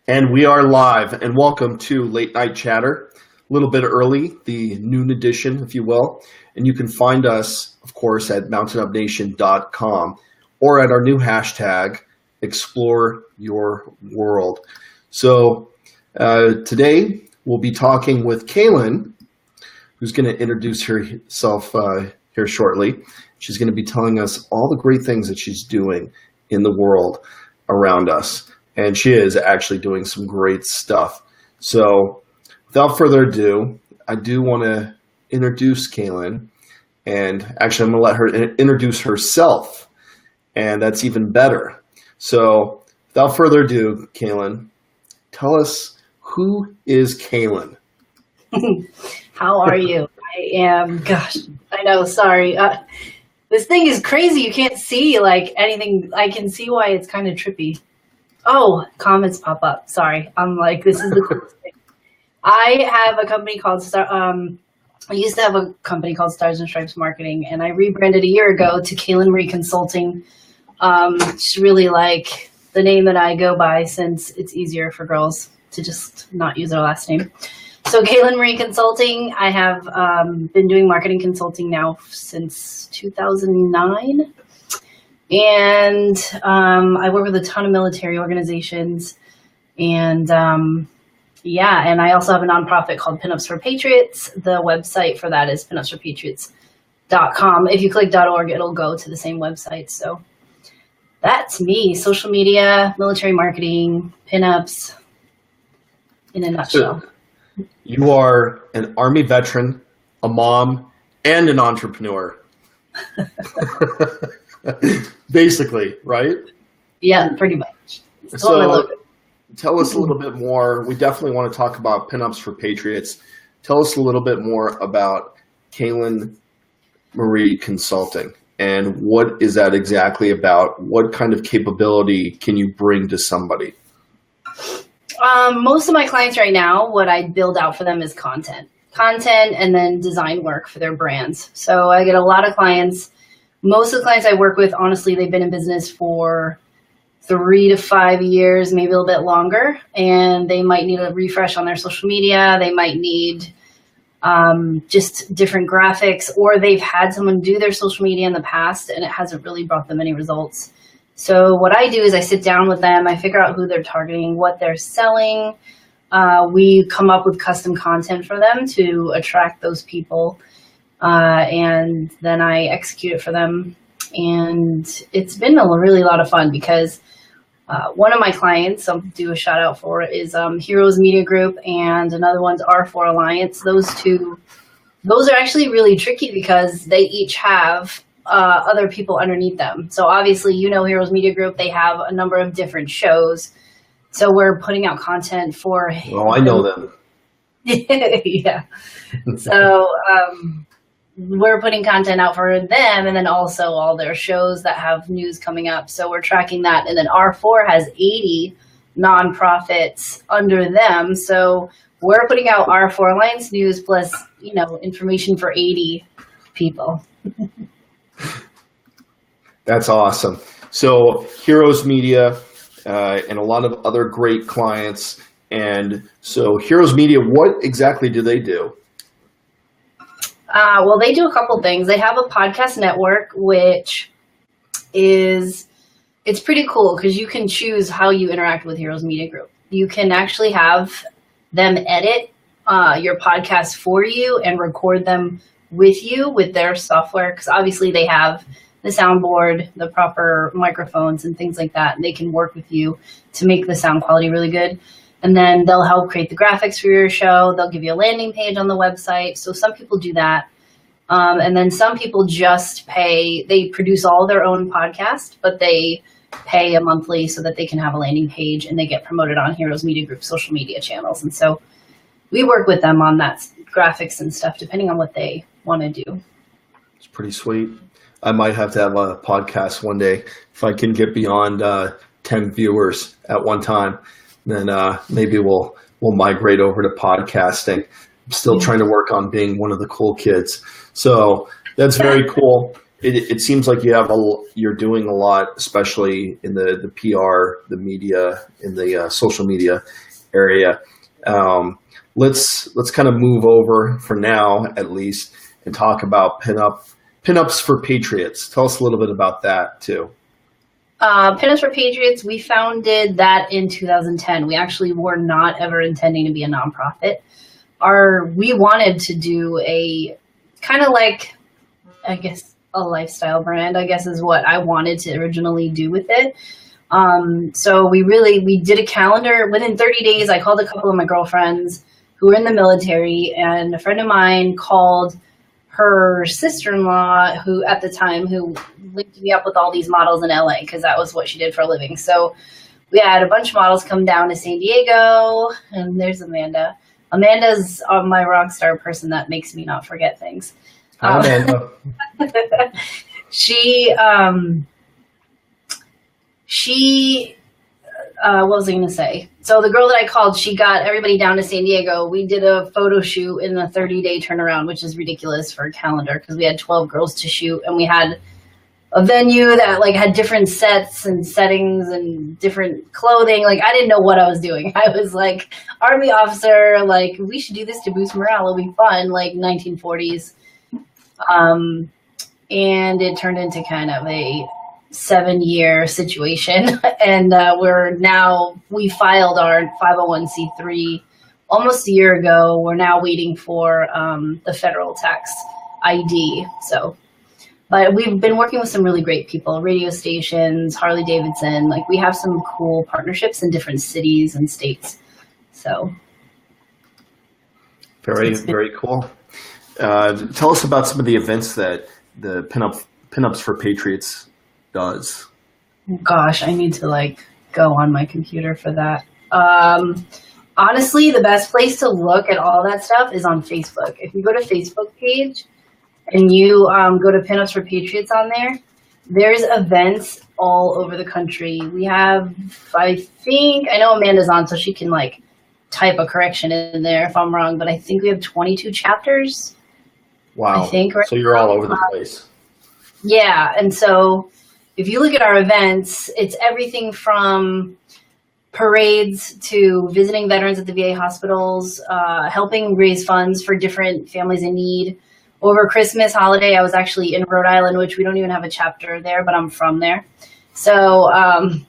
And we are live, and welcome to Late Night Chatter. A little bit early, the noon edition, if you will. And you can find us, of course, at mountainupnation.com or at our new hashtag, Explore Your World. So today we'll be talking with Kalen, who's going to introduce herself here shortly. She's going to be telling us all the great things that she's doing in the world around us. And she is actually doing some great stuff. So without further ado, I do want to introduce Kalen. And actually, I'm going to let her introduce herself. And that's even better. So without further ado, Kalen, tell us, who is Kalen? How are you? I know, sorry. This thing is crazy. You can't see like anything. I can see why it's kind of trippy. Oh, comments pop up. Sorry. I'm like, this is the coolest thing. I have a company called I used to have a company called Stars and Stripes Marketing, and I rebranded a year ago to Kalen Marie Consulting. It's really like the name that I go by since it's easier for girls to just not use their last name. So Kalen Marie Consulting, I have been doing marketing consulting now since 2009. And I work with a ton of military organizations. And and I also have a nonprofit called PinUps for Patriots. The website for that is pinupsforpatriots.com. If you click .org, it'll go to the same website. So that's me. Social media, military marketing, pinups, in a nutshell. So you are an Army veteran, a mom, and an entrepreneur. Basically, right? Yeah, pretty much. So tell us a little bit more. We definitely want to talk about Pinups for Patriots. Tell us a little bit more about Kalen Marie Consulting and what is that exactly about? What kind of capability can you bring to somebody? Most of my clients right now, what I build out for them is content and then design work for their brands. So I get a lot of clients. Most of the clients I work with, honestly, they've been in business for 3 to 5 years, maybe a little bit longer, and they might need a refresh on their social media. They might need just different graphics, or they've had someone do their social media in the past and it hasn't really brought them any results. So what I do is I sit down with them, I figure out who they're targeting, what they're selling. We come up with custom content for them to attract those people. And then I execute it for them. And it's been a really lot of fun because one of my clients, I'll do a shout out for, is Heroes Media Group, and another one's R4 Alliance. Those are actually really tricky because they each have other people underneath them. So obviously, Heroes Media Group, they have a number of different shows. So we're putting out content for... Oh, I know them. Yeah. So... we're putting content out for them and then also all their shows that have news coming up. So we're tracking that. And then R4 has 80 nonprofits under them. So we're putting out R4 Alliance news plus, information for 80 people. That's awesome. So Heroes Media and a lot of other great clients. And so Heroes Media, what exactly do they do? Well, they do a couple things. They have a podcast network, which it's pretty cool because you can choose how you interact with Heroes Media Group. You can actually have them edit your podcast for you and record them with you with their software, because obviously they have the soundboard, the proper microphones and things like that. And they can work with you to make the sound quality really good. And then they'll help create the graphics for your show. They'll give you a landing page on the website. So some people do that. And then some people just pay. They produce all their own podcast, but they pay a monthly so that they can have a landing page and they get promoted on Heroes Media Group social media channels. And so we work with them on that graphics and stuff, depending on what they want to do. It's pretty sweet. I might have to have a podcast one day if I can get beyond 10 viewers at one time. Then maybe we'll migrate over to podcasting. I'm still trying to work on being one of the cool kids. So that's very cool. it seems like you're doing a lot, especially in the PR, the media, in the social media area. Let's kind of move over for now, at least, and talk about PinUps for Patriots. Tell us a little bit about that too. PinUps for Patriots, we founded that in 2010. We actually were not ever intending to be a nonprofit. We wanted to do a kind of like, I guess, a lifestyle brand, I guess is what I wanted to originally do with it. So we did a calendar. Within 30 days, I called a couple of my girlfriends who were in the military, and a friend of mine called her sister-in-law, who at the time linked me up with all these models in LA, because that was what she did for a living. So we had a bunch of models come down to San Diego, and there's Amanda. Amanda's my rock star person that makes me not forget things. Amanda. What was I going to say? So the girl that I called, she got everybody down to San Diego. We did a photo shoot in a 30-day turnaround, which is ridiculous for a calendar because we had 12 girls to shoot, and we had a venue that like had different sets and settings and different clothing. Like I didn't know what I was doing. I was like Army officer, like we should do this to boost morale. It'll be fun, like 1940s. And it turned into kind of a 7-year situation. And we filed our 501c3 almost a year ago. We're now waiting for the federal tax ID. But we've been working with some really great people, radio stations, Harley Davidson. Like we have some cool partnerships in different cities and states. So very cool. Tell us about some of the events that the PinUps for Patriots does. Gosh, I need to go on my computer for that. Honestly, the best place to look at all that stuff is on Facebook. If you go to Facebook page and you go to PinUps for Patriots on there, there's events all over the country. We have, I know Amanda's on, so she can type a correction in there if I'm wrong, but I think we have 22 chapters. Wow. I think, right? So you're all over the place. Yeah. And so if you look at our events, it's everything from parades to visiting veterans at the VA hospitals, helping raise funds for different families in need. Over Christmas holiday, I was actually in Rhode Island, which we don't even have a chapter there, but I'm from there. So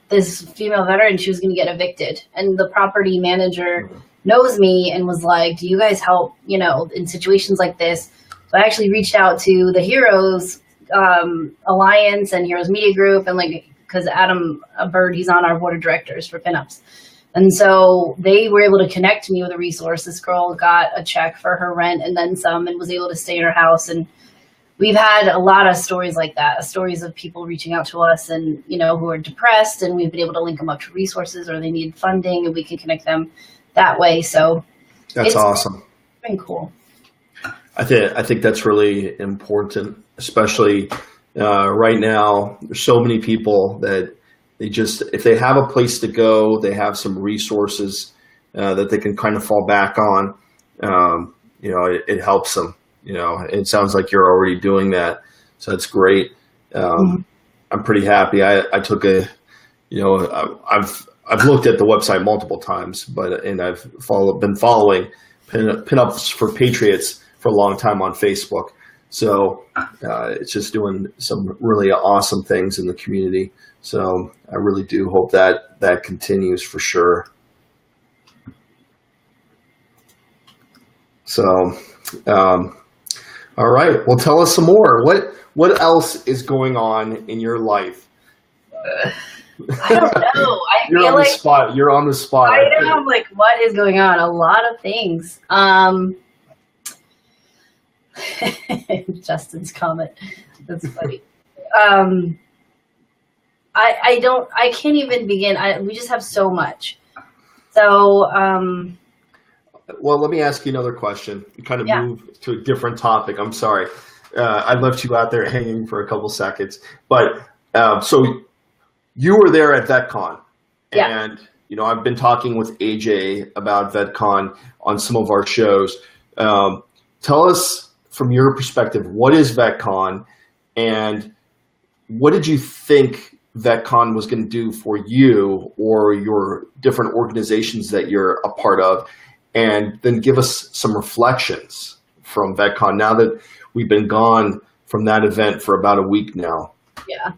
this female veteran, she was going to get evicted, and the property manager knows me and was like, do you guys help, in situations like this? So I actually reached out to the Heroes Alliance and Heroes Media Group, and because Adam Bird, he's on our board of directors for PinUps. And so they were able to connect me with a resource. This girl got a check for her rent and then some, and was able to stay in her house. And we've had a lot of stories like that, stories of people reaching out to us and, who are depressed, and we've been able to link them up to resources, or they need funding, and we can connect them that way. So that's awesome. It's been cool. I think that's really important, especially right now. There's so many people that if they have a place to go, they have some resources that they can kind of fall back on. It helps them. It sounds like you're already doing that, so that's great. I'm pretty happy. I took I've looked at the website multiple times, and I've been following PinUps for Patriots for a long time on Facebook. So it's just doing some really awesome things in the community. So I really do hope that continues for sure. So, all right. Well, tell us some more. What else is going on in your life? I don't know. You're on the spot. You're on the spot. I know. I'm like, what is going on? A lot of things. Justin's comment. That's funny. I can't even begin. We just have so much. So, well, let me ask you another question. You kind of move to a different topic. I'm sorry. I left you out there hanging for a couple seconds, but, so you were there at VetCon, and, I've been talking with AJ about VetCon on some of our shows. Tell us from your perspective, what is VetCon, And what did you think VetCon was going to do for you or your different organizations that you're a part of? And then give us some reflections from VetCon now that we've been gone from that event for about a week now. Yeah,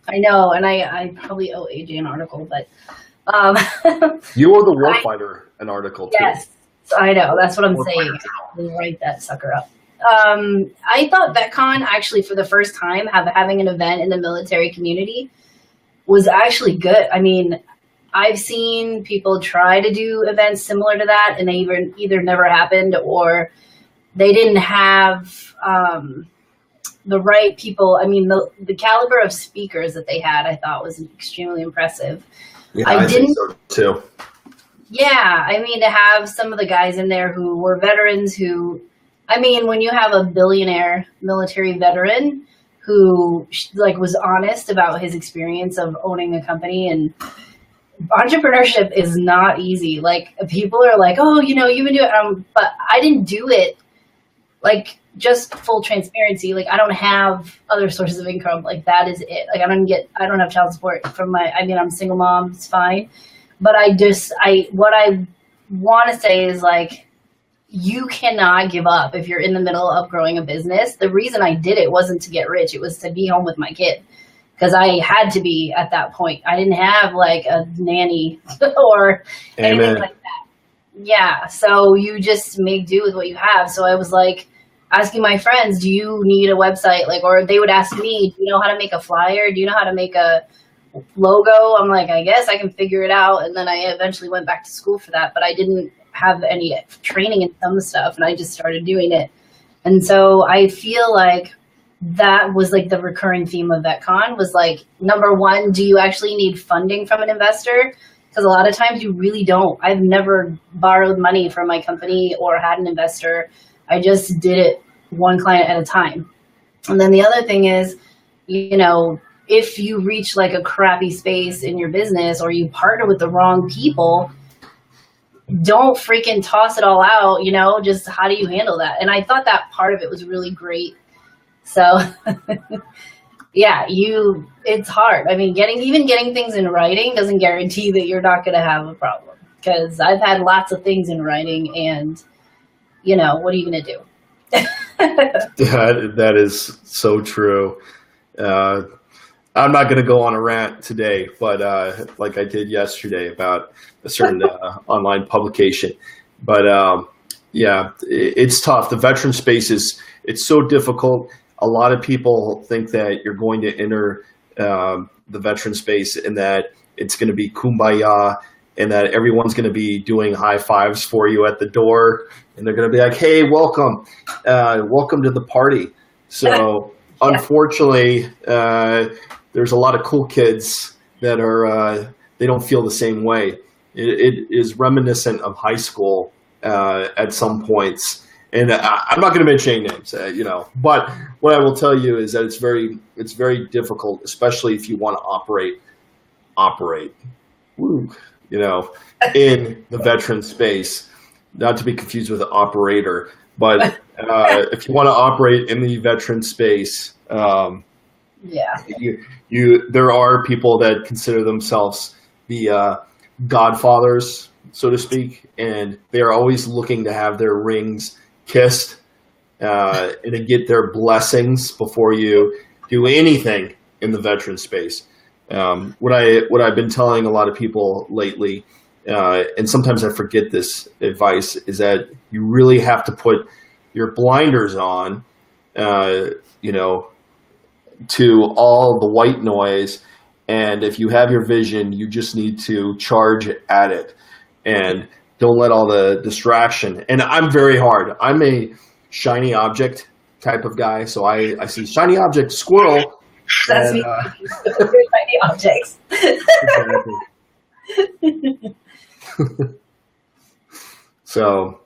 I know. And I probably owe AJ an article, but you owe the Warfighter an article too. Yes, I know. That's what I'm saying. I'll write that sucker up. I thought VetCon actually, for the first time, having an event in the military community was actually good. I mean, I've seen people try to do events similar to that, and they either never happened or they didn't have the right people. I mean, the caliber of speakers that they had, I thought was extremely impressive. Yeah, I think so too. Yeah, I mean, to have some of the guys in there who were veterans who, I mean, when you have a billionaire military veteran who like was honest about his experience of owning a company, and entrepreneurship is not easy. Like, people are like, oh, you know, you've been doing it, but I didn't do it. Like, just full transparency. Like, I don't have other sources of income. Like, that is it. Like, I don't have child support from I'm a single mom. It's fine. But what I want to say is, like, you cannot give up if you're in the middle of growing a business. The reason I did it wasn't to get rich. It was to be home with my kid, because I had to be at that point. I didn't have like a nanny or anything like that. Yeah. So you just make do with what you have. So I was like asking my friends, do you need a website? Like, or they would ask me, do you know how to make a flyer? Do you know how to make a logo? I'm like, I guess I can figure it out. And then I eventually went back to school for that, but I didn't have any training in some stuff, and I just started doing it. And so I feel like that was like the recurring theme of VetCon was like, number one, do you actually need funding from an investor? Because a lot of times you really don't. I've never borrowed money from my company or had an investor. I just did it one client at a time. And then the other thing is, you know, if you reach like a crappy space in your business or you partner with the wrong people, don't freaking toss it all out, you know, just how do you handle that? And I thought that part of it was really great. So yeah, it's hard. I mean, getting things in writing doesn't guarantee that you're not going to have a problem, because I've had lots of things in writing, and you know, what are you going to do? That is so true. I'm not going to go on a rant today, but like I did yesterday about a certain online publication. But yeah, it's tough. The veteran space it's so difficult. A lot of people think that you're going to enter the veteran space and that it's going to be kumbaya and that everyone's going to be doing high fives for you at the door. And they're going to be like, hey, welcome to the party. So unfortunately, there's a lot of cool kids that they don't feel the same way. It is reminiscent of high school at some points. And I'm not going to mention any names, you know, but what I will tell you is that it's very difficult, especially if you want to operate, you know, in the veteran space, not to be confused with an operator, but if you want to operate in the veteran space, yeah, there are people that consider themselves the godfathers, so to speak, and they are always looking to have their rings kissed and to get their blessings before you do anything in the veteran space. What I've been telling a lot of people lately, and sometimes I forget this advice, is that you really have to put your blinders on, you know, to all the white noise. And if you have your vision, you just need to charge at it and don't let all the distraction. And I'm very hard. I'm a shiny object type of guy. So I see shiny object, squirrel. That's me. Shiny objects. So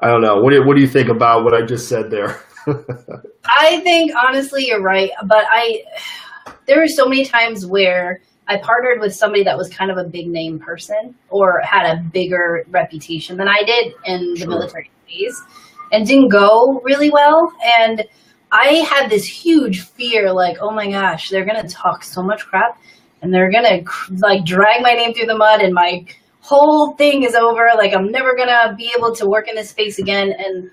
I don't know. What do you think about what I just said there? I think honestly you're right, but there were so many times where I partnered with somebody that was kind of a big name person or had a bigger reputation than I did in the military space, and didn't go really well. And I had this huge fear, like, oh my gosh, they're going to talk so much crap and they're going to like drag my name through the mud and my whole thing is over. Like, I'm never going to be able to work in this space again. And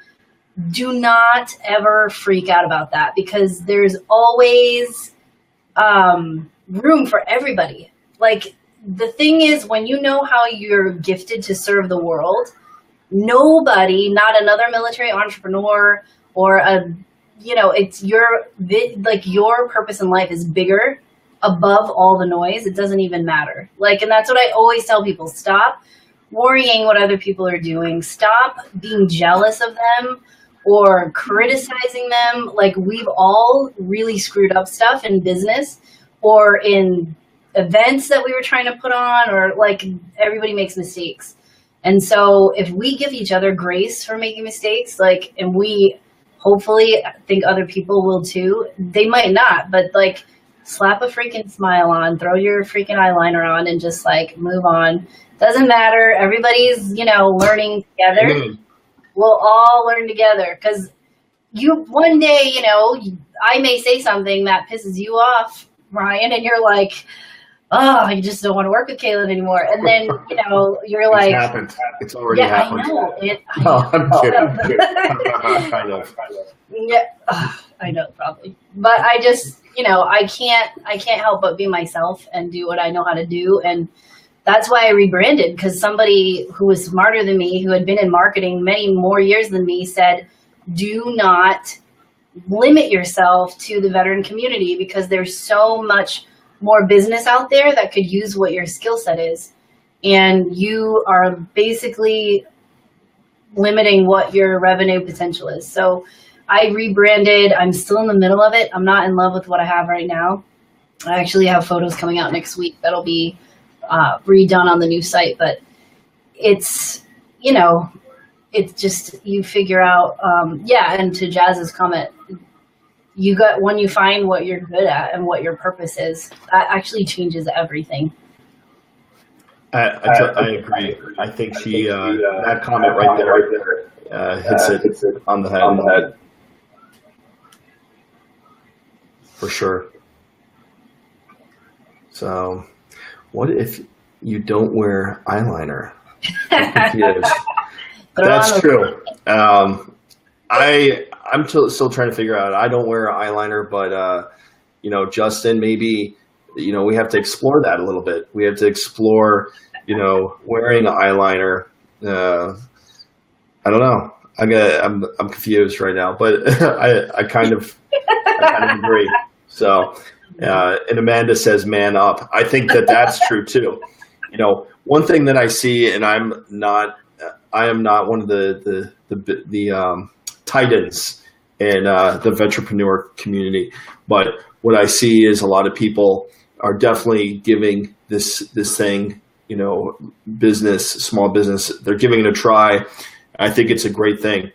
do not ever freak out about that, because there's always room for everybody. Like, the thing is, when you know how you're gifted to serve the world, nobody, not another military entrepreneur or it's your purpose in life is bigger above all the noise. It doesn't even matter. Like, and that's what I always tell people. Stop worrying what other people are doing. Stop being jealous of them or criticizing them. Like, we've all really screwed up stuff in business or in events that we were trying to put on, or like, everybody makes mistakes. And so if we give each other grace for making mistakes, like, and we hopefully think other people will too, they might not, but like, slap a freaking smile on, throw your freaking eyeliner on, and just like move on. Doesn't matter. Everybody's, learning together. We'll all learn together, because one day, I may say something that pisses you off, Ryan, and you're like, oh, I just don't want to work with Kalen anymore. And then, you're like, it's happened. It's already happened. I know. I'm kidding. Kind of. Yeah, I know, probably. But I just, I can't help but be myself and do what I know how to do. And that's why I rebranded, because somebody who was smarter than me, who had been in marketing many more years than me, said, do not limit yourself to the veteran community, because there's so much more business out there that could use what your skill set is. And you are basically limiting what your revenue potential is. So I rebranded. I'm still in the middle of it. I'm not in love with what I have right now. I actually have photos coming out next week that'll be redone on the new site, but it's, it's just, you figure out, and to Jazz's comment, when you find what you're good at and what your purpose is, that actually changes everything. I agree. I think that comment right there hits it on the head. For sure. So, what if you don't wear eyeliner? That's true. I'm still trying to figure out. I don't wear eyeliner, but Justin, maybe we have to explore that a little bit. We have to explore, wearing eyeliner. I don't know. I'm confused right now, but I kind of agree. So, and Amanda says, "Man up." I think that's true too. One thing that I see, and I am not one of the titans in the venturepreneur community, but what I see is a lot of people are definitely giving this thing, business, small business, they're giving it a try. I think it's a great thing.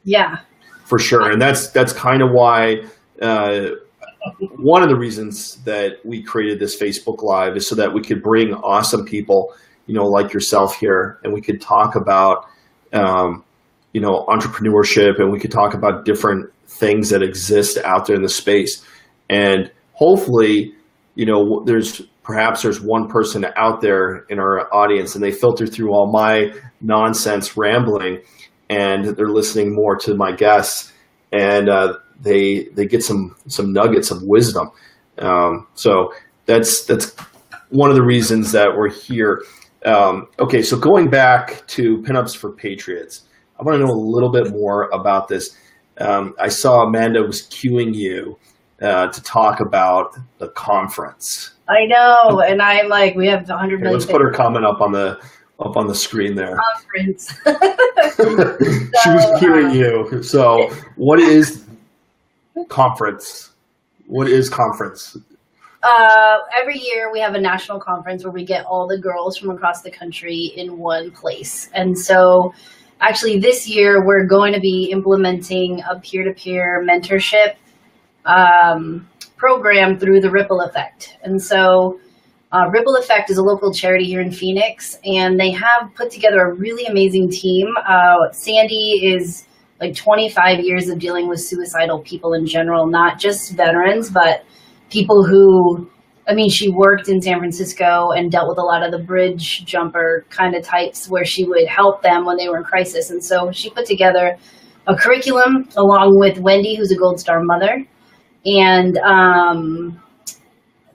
Yeah, for sure. And that's kind of why one of the reasons that we created this Facebook Live is so that we could bring awesome people, like yourself here, and we could talk about, entrepreneurship, and we could talk about different things that exist out there in the space. And hopefully, there's one person out there in our audience, and they filter through all my nonsense rambling, and they're listening more to my guests, and they get some nuggets of wisdom. So that's one of the reasons that we're here. Okay, so going back to PinUps for Patriots, I want to know a little bit more about this. I saw Amanda was cueing you to talk about the conference. I know, and I'm like, we have 100 million. Let's put her comment up on the screen there. Conference. She was cueing you. So, what is conference? What is conference? Every year we have a national conference where we get all the girls from across the country in one place. And so actually this year we're going to be implementing a peer-to-peer mentorship program through the Ripple Effect. And so Ripple Effect is a local charity here in Phoenix, and they have put together a really amazing team. Sandy is like 25 years of dealing with suicidal people in general, not just veterans, but people who, I mean, she worked in San Francisco and dealt with a lot of the bridge jumper kind of types where she would help them when they were in crisis. And so she put together a curriculum along with Wendy, who's a Gold Star mother. And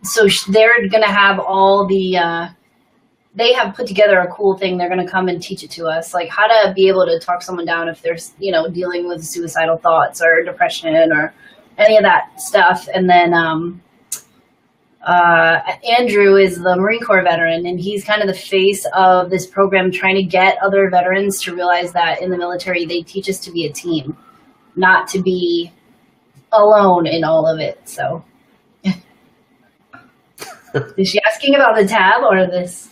so they're going to have all the, they have put together a cool thing. They're going to come and teach it to us, like how to be able to talk someone down if they're, you know, dealing with suicidal thoughts or depression or any of that stuff. And then Andrew is the Marine Corps veteran, and he's kind of the face of this program, trying to get other veterans to realize that in the military, they teach us to be a team, not to be alone in all of it. So is she asking about the tab or this?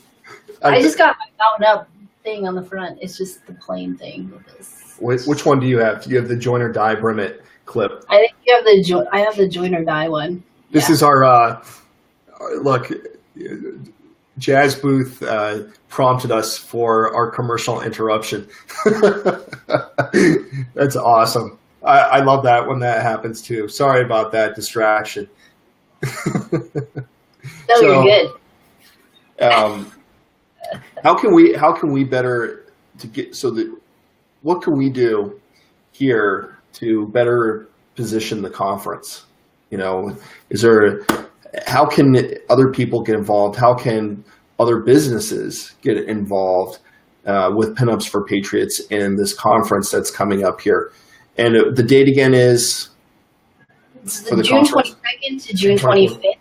I just got my Mountain Up thing on the front. It's just the plain thing with this. Which one do you have? Do you have the join or die Brimmet clip? I think you have the I have the join or die one. This is our look. Jazz Booth prompted us for our commercial interruption. That's awesome. I love that when that happens too. Sorry about that distraction. No, you're good. How can we better to get so that what can we do here to better position the conference? You know, how can other people get involved? How can other businesses get involved with PinUps for Patriots in this conference that's coming up here? And the date again is for the June 22nd to June 25th.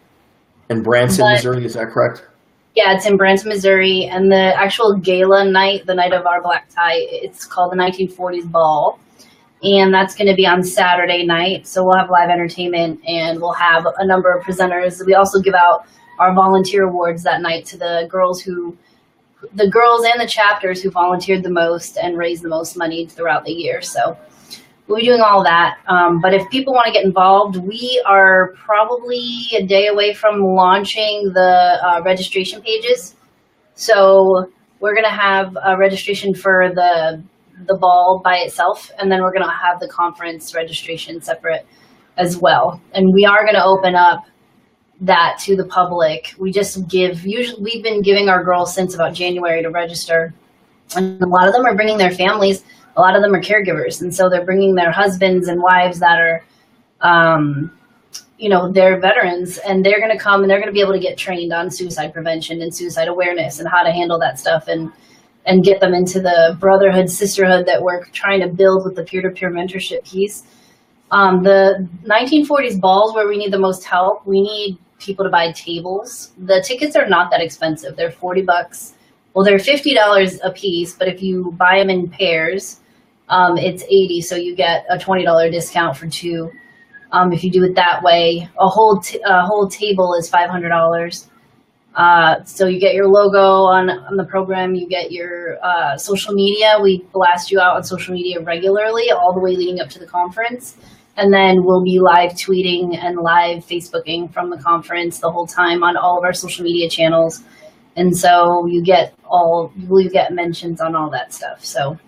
In Branson, Missouri, is that correct? Yeah, it's in Branson, Missouri, and the actual gala night, the night of our black tie, it's called the 1940s Ball, and that's going to be on Saturday night, so we'll have live entertainment, and we'll have a number of presenters. We also give out our volunteer awards that night to the girls and the chapters who volunteered the most and raised the most money throughout the year, so we'll be doing all that. But if people want to get involved, we are probably a day away from launching the registration pages. So we're going to have a registration for the ball by itself, and then we're going to have the conference registration separate as well. And we are going to open up that to the public. We've been giving our girls since about January to register. And a lot of them are bringing their families. A lot of them are caregivers, and so they're bringing their husbands and wives that are, they're veterans, and they're going to come and they're going to be able to get trained on suicide prevention and suicide awareness and how to handle that stuff and get them into the brotherhood, sisterhood that we're trying to build with the peer-to-peer mentorship piece. The 1940s balls where we need the most help, we need people to buy tables. The tickets are not that expensive. They're $40. Well, they're $50 a piece, but if you buy them in pairs, it's $80, so you get a $20 discount for two. If you do it that way, a whole table is $500. So you get your logo on the program, you get your social media. We blast you out on social media regularly, all the way leading up to the conference, and then we'll be live tweeting and live Facebooking from the conference the whole time on all of our social media channels. And so you get mentions on all that stuff. So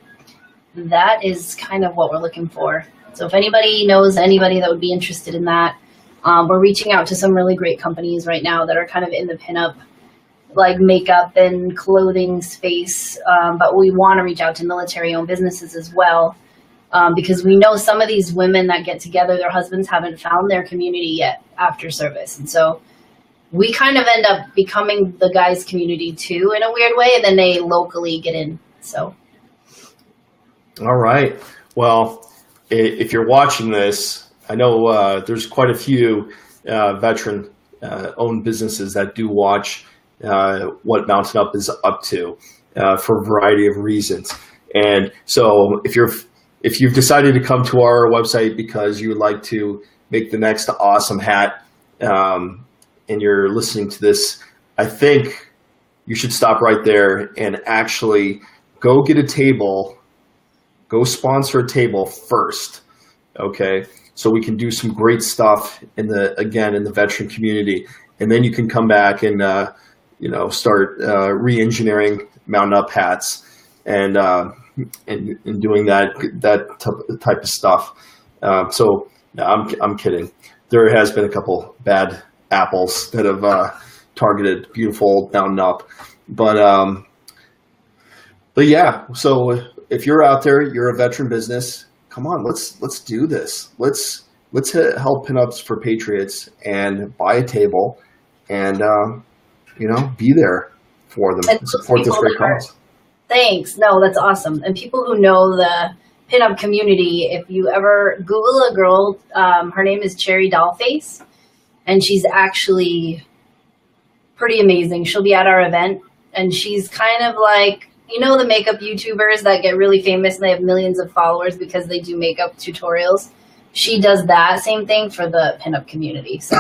that is kind of what we're looking for. So if anybody knows anybody that would be interested in that, we're reaching out to some really great companies right now that are kind of in the pinup, like makeup and clothing space. But we want to reach out to military-owned businesses as well, because we know some of these women that get together, their husbands haven't found their community yet after service. And so we kind of end up becoming the guys' community too in a weird way, and then they locally get in. So. All right. Well, if you're watching this, I know there's quite a few veteran-owned businesses that do watch what Mountain Up is up to for a variety of reasons. And so if you've decided to come to our website because you would like to make the next awesome hat, and you're listening to this, I think you should stop right there and actually go get a table. Go sponsor a table first, okay? So we can do some great stuff in the veteran community, and then you can come back and start re-engineering Mountain Up hats, and in doing that type of stuff. So no, I'm kidding. There has been a couple bad apples that have targeted beautiful Mountain Up, but yeah. So if you're out there, you're a veteran business. Come on, let's do this. Let's help PinUps for Patriots and buy a table and be there for them and support this great cause. Thanks. No, that's awesome. And people who know the PinUp community, if you ever Google a girl, her name is Cherry Dollface, and she's actually pretty amazing. She'll be at our event, and she's kind of like, the makeup YouTubers that get really famous and they have millions of followers because they do makeup tutorials. She does that same thing for the PinUp community. So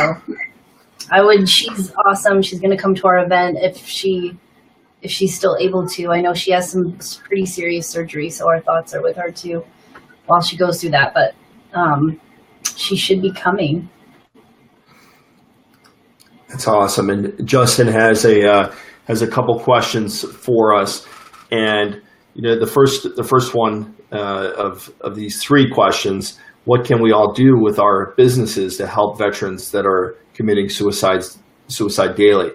she's awesome. She's going to come to our event if she's still able to. I know she has some pretty serious surgery, so our thoughts are with her too while she goes through that. But she should be coming. That's awesome. And Justin has a couple questions for us. And the first one of these three questions: what can we all do with our businesses to help veterans that are committing suicide daily?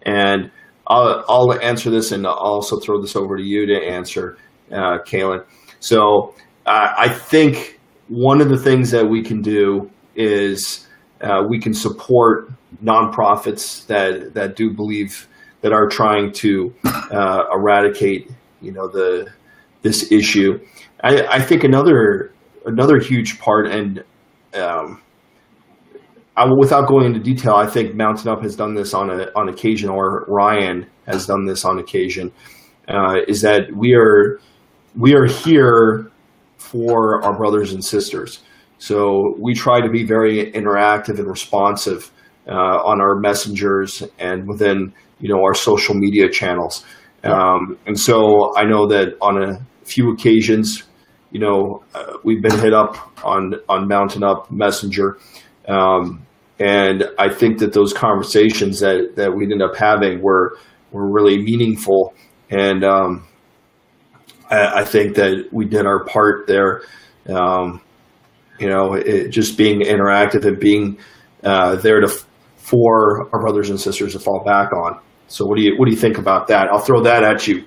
And I'll answer this, and I'll also throw this over to you to answer, Kalen. So I think one of the things that we can do is we can support nonprofits that do believe that are trying to eradicate, this issue. I think another huge part, and without going into detail, I think Mountain Up has done this on occasion, or Ryan has done this on occasion, is that we are here for our brothers and sisters. So we try to be very interactive and responsive on our messengers and within our social media channels. And so I know that on a few occasions, we've been hit up on Mountain Up Messenger. And I think that those conversations that we ended up having were really meaningful. And I think that we did our part there, just being interactive and being there for our brothers and sisters to fall back on. So what do you think about that? I'll throw that at you.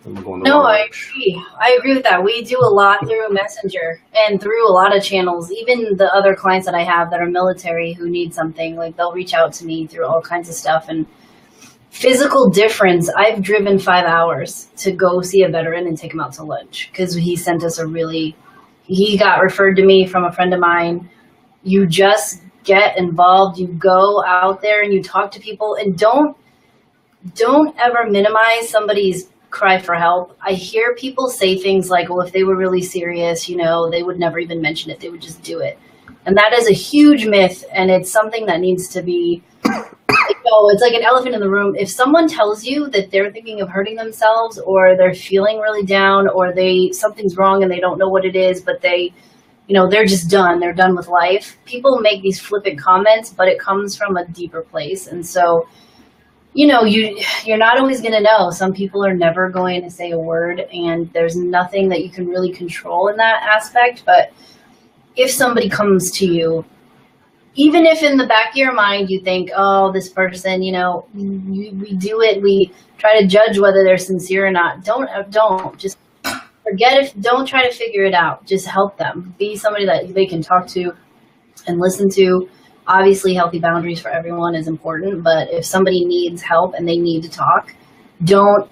No, I agree. I agree with that. We do a lot through Messenger and through a lot of channels. Even the other clients that I have that are military who need something, like they'll reach out to me through all kinds of stuff. And physical difference, I've driven 5 hours to go see a veteran and take him out to lunch because he sent us he got referred to me from a friend of mine. You just get involved. You go out there and you talk to people, and don't ever minimize somebody's cry for help. I hear people say things like, well, if they were really serious, they would never even mention it. They would just do it. And that is a huge myth. And it's something that needs to be, it's like an elephant in the room. If someone tells you that they're thinking of hurting themselves, or they're feeling really down, or something's wrong and they don't know what it is, but they're just done. They're done with life. People make these flippant comments, but it comes from a deeper place. And so, you're not always going to know. Some people are never going to say a word, and there's nothing that you can really control in that aspect. But if somebody comes to you, even if in the back of your mind you think, oh, this person, we do it, we try to judge whether they're sincere or not. Don't just forget it. Don't try to figure it out. Just help them. Be somebody that they can talk to and listen to. Obviously, healthy boundaries for everyone is important, but if somebody needs help and they need to talk, don't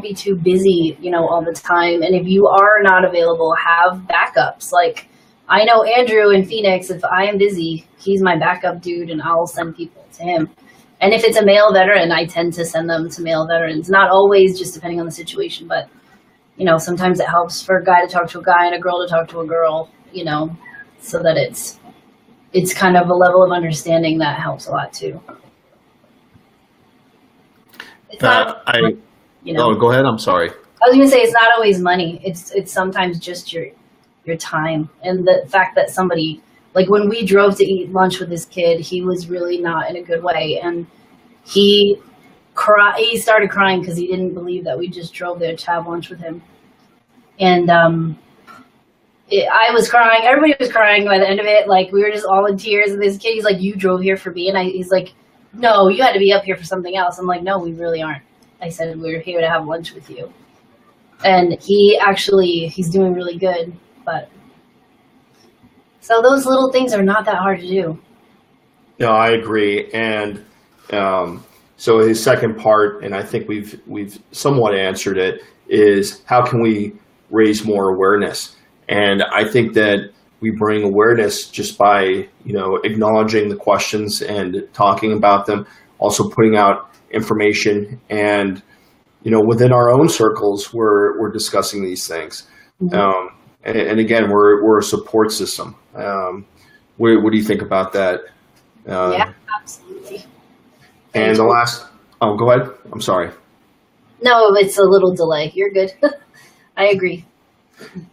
be too busy, all the time. And if you are not available, have backups. Like, I know Andrew in Phoenix, if I am busy, he's my backup dude, and I'll send people to him. And if it's a male veteran, I tend to send them to male veterans. Not always, just depending on the situation, but sometimes it helps for a guy to talk to a guy and a girl to talk to a girl, so that it's kind of a level of understanding that helps a lot too. Go ahead. I'm sorry. I was going to say, it's not always money. It's sometimes just your time, and the fact that somebody, like when we drove to eat lunch with this kid, he was really not in a good way, and he started crying because he didn't believe that we just drove there to have lunch with him. And I was crying. Everybody was crying by the end of it. Like, we were just all in tears. And this kid, he's like, "You drove here for me?" And he's like, "No, you had to be up here for something else." I'm like, "No, we really aren't." I said, "We're here to have lunch with you." And he's doing really good. But so those little things are not that hard to do. No, I agree. And so his second part, and I think we've somewhat answered it, is how can we raise more awareness? And I think that we bring awareness just by, acknowledging the questions and talking about them, also putting out information, and, within our own circles, we're discussing these things. Mm-hmm. And again, we're a support system. What do you think about that? Yeah, absolutely. And the last, go ahead. I'm sorry. No, it's a little delay. You're good. I agree.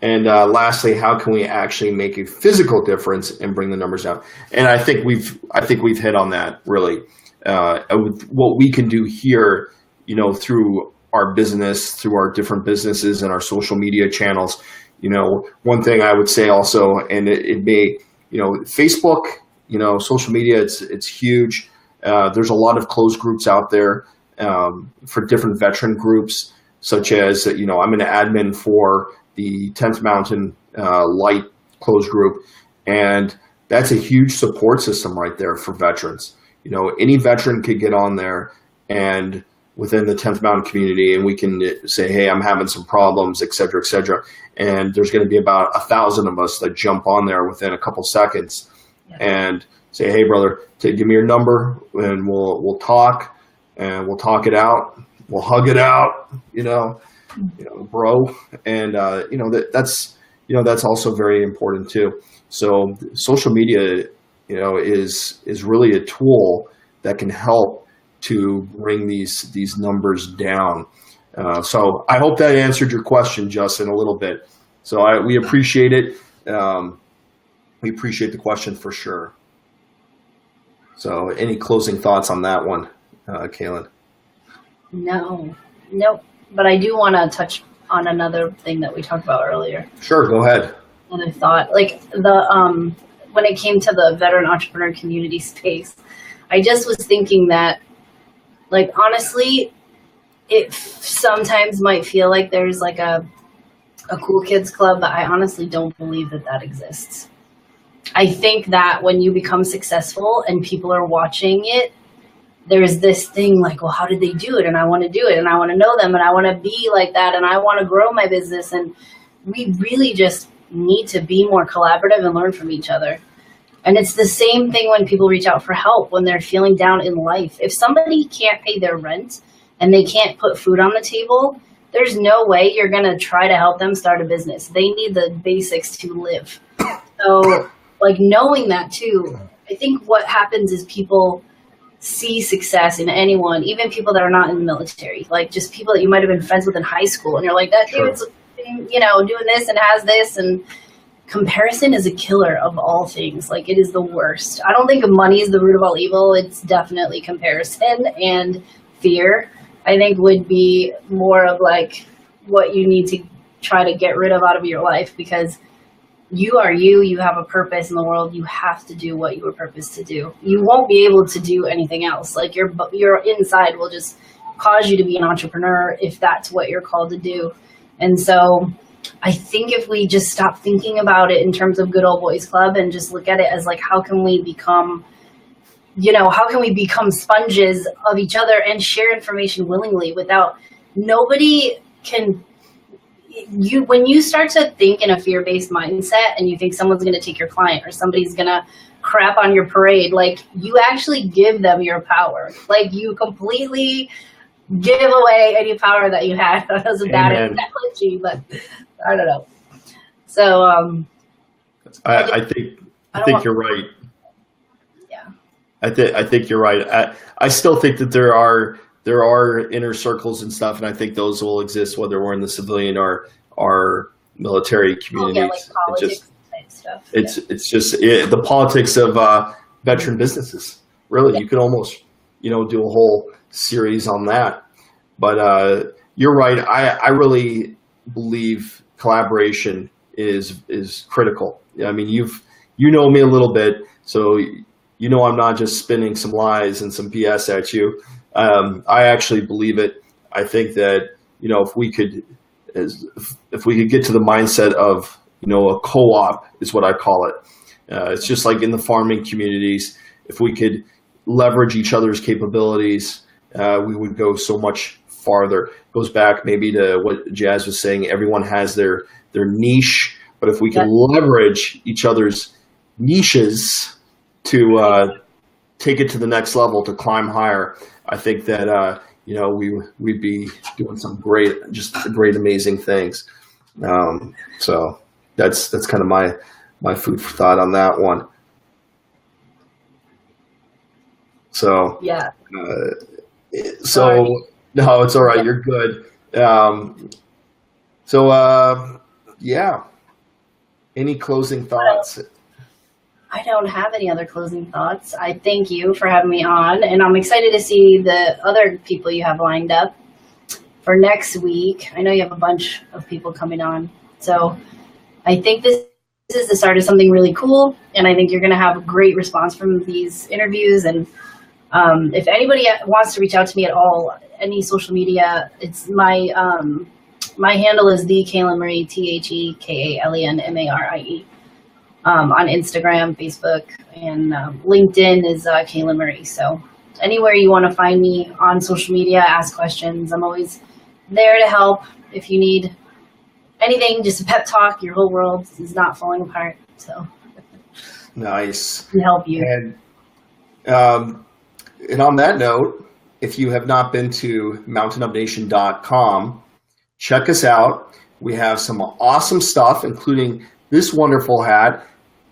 And lastly, how can we actually make a physical difference and bring the numbers down? And I think we've hit on that really. With what we can do here, through our business, through our different businesses and our social media channels. One thing I would say also, and it may, Facebook, social media, it's huge. There's a lot of closed groups out there for different veteran groups, such as, I'm an admin for the 10th Mountain Light closed group. And that's a huge support system right there for veterans. Any veteran could get on there and within the 10th Mountain community, and we can say, "Hey, I'm having some problems," et cetera, et cetera. And there's going to be about 1,000 of us that jump on there within a couple seconds and say, "Hey, brother, give me your number, and we'll talk, and we'll talk it out. We'll hug it out, bro." And that's also very important too. So social media, is really a tool that can help to bring these numbers down. So I hope that answered your question, Justin, a little bit. So we appreciate it. We appreciate the question for sure. So any closing thoughts on that one, Kalen? No, nope. But I do want to touch on another thing that we talked about earlier. Sure, go ahead. And I thought, like, when it came to the veteran entrepreneur community space, I just was thinking that, like, honestly, it sometimes might feel like there's like a cool kids club, but I honestly don't believe that exists. I think that when you become successful and people are watching it, there's this thing like, well, how did they do it? And I want to do it, and I want to know them, and I want to be like that, and I want to grow my business. And we really just need to be more collaborative and learn from each other. And it's the same thing when people reach out for help when they're feeling down in life. If somebody can't pay their rent and they can't put food on the table, there's no way you're going to try to help them start a business. They need the basics to live. So, like, knowing that too, I think what happens is people see success in anyone, even people that are not in the military, like just people that you might have been friends with in high school. And you're like, that dude's, doing this and has this. And comparison is a killer of all things. Like, it is the worst. I don't think money is the root of all evil. It's definitely comparison and fear. I think would be more of like what you need to try to get rid of out of your life, because you are you have a purpose in the world. You have to do what you were purposed to do. You won't be able to do anything else. Like, your inside will just cause you to be an entrepreneur if that's what you're called to do. And so I think if we just stop thinking about it in terms of good old boys club and just look at it as like, how can we become sponges of each other and share information willingly without nobody can. When you start to think in a fear-based mindset and you think someone's going to take your client or somebody's going to crap on your parade, like, you actually give them your power. Like, you completely give away any power that you had. That was a bad analogy, but I don't know. So I think you're right. Yeah. I think you're right. I still think that there are inner circles and stuff, and I think those will exist whether we're in the civilian or military communities. Like politics type stuff. It's just the politics of veteran businesses. Really, you could almost do a whole series on that. But you're right. I really believe collaboration is critical. I mean, you know me a little bit, so you know I'm not just spinning some lies and some BS at you. I actually believe it. I think that, you know, if we could get to the mindset of, you know, a co-op is what I call it. It's just like in the farming communities. If we could leverage each other's capabilities, we would go so much farther. It goes back maybe to what Jazz was saying. Everyone has their niche, but if we can leverage each other's niches to take it to the next level, to climb higher, I think that you know, we'd be doing some great, amazing things. So that's kind of my food for thought on that one. So yeah. So no, it's all right. You're good. Yeah. Any closing thoughts? I don't have any other closing thoughts. I thank you for having me on, and I'm excited to see the other people you have lined up for next week. I know you have a bunch of people coming on, so I think this is the start of something really cool, and I think you're going to have a great response from these interviews. And if anybody wants to reach out to me at all, any social media, it's my handle is the Kalen Marie, TheKalenMarie. On Instagram, Facebook, and LinkedIn is Kalen Marie. So anywhere you want to find me on social media, ask questions. I'm always there to help. If you need anything, just a pep talk, your whole world is not falling apart. So nice. Can help you. And on that note, if you have not been to mountainupnation.com, check us out. We have some awesome stuff, including this wonderful hat,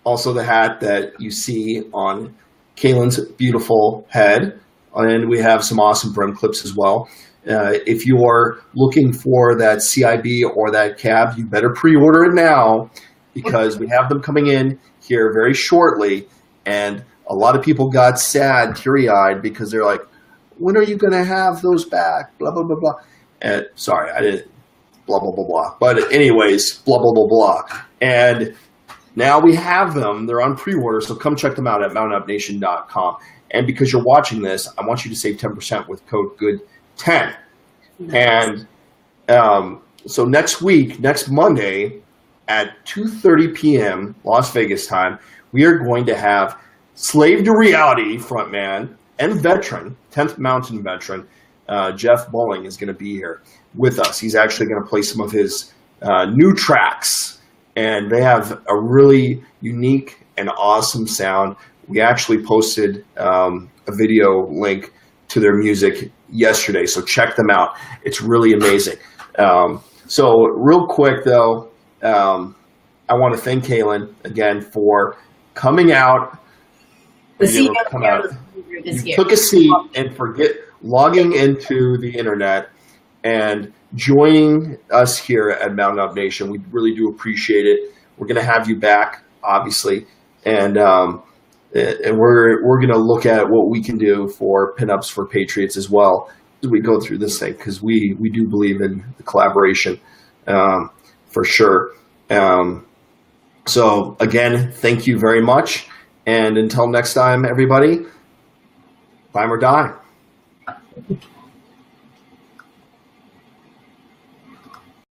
also the hat that you see on Kalen's beautiful head, and we have some awesome brim clips as well. If you are looking for that CIB or that cab, you better pre-order it now, because we have them coming in here very shortly, and a lot of people got sad, teary-eyed, because they're like, when are you going to have those back? Blah, blah, blah, blah. And sorry, I didn't blah, blah, blah, blah. But anyways, blah, blah, blah, blah. And now we have them. They're on pre-order, so come check them out at mountainupnation.com. And because you're watching this, I want you to save 10% with code GOOD10. Nice. And so next week, next Monday at 2:30 p.m. Las Vegas time, we are going to have Slave to Reality frontman and veteran, 10th Mountain veteran, Jeff Bowling is going to be here with us. He's actually going to play some of his new tracks, and they have a really unique and awesome sound. We actually posted a video link to their music yesterday, so check them out. It's really amazing. So real quick, though, I want to thank Kalen again for coming out. You took a seat and logging into the internet and joining us here at Mountain Up Nation. We really do appreciate it. We're going to have you back, obviously, and we're going to look at what we can do for pinups for Patriots as well as we go through this thing, because we do believe in the collaboration for sure. So again, thank you very much. And until next time, everybody, climb or die.